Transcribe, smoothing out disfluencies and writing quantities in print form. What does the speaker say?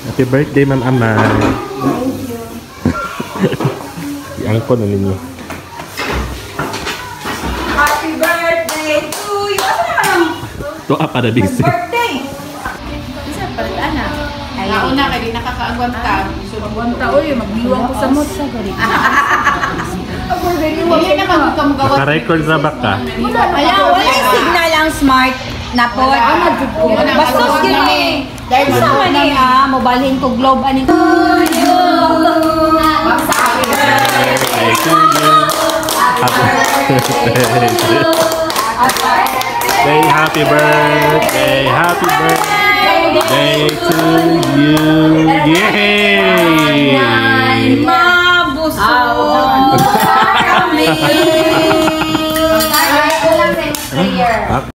Happy birthday, Ma'am Ama. I-angkon na ninyo. Happy birthday to you! Asa naman ang Tuwa para busy. birthday? Isa pa rin, ana. Nauna ka, di nakakaagwanta. Magwanta, uy, magdiwang ko sa mot. Hindi naman kung kamugawat. Naka-record na ba ka? Wala, walang signal ang smart na po. Bastos yun eh. Dahil sa mani mabalhin ko globe aning to you. Happy birthday to you. Happy birthday, happy birthday to you. Yay! Mabusog kami.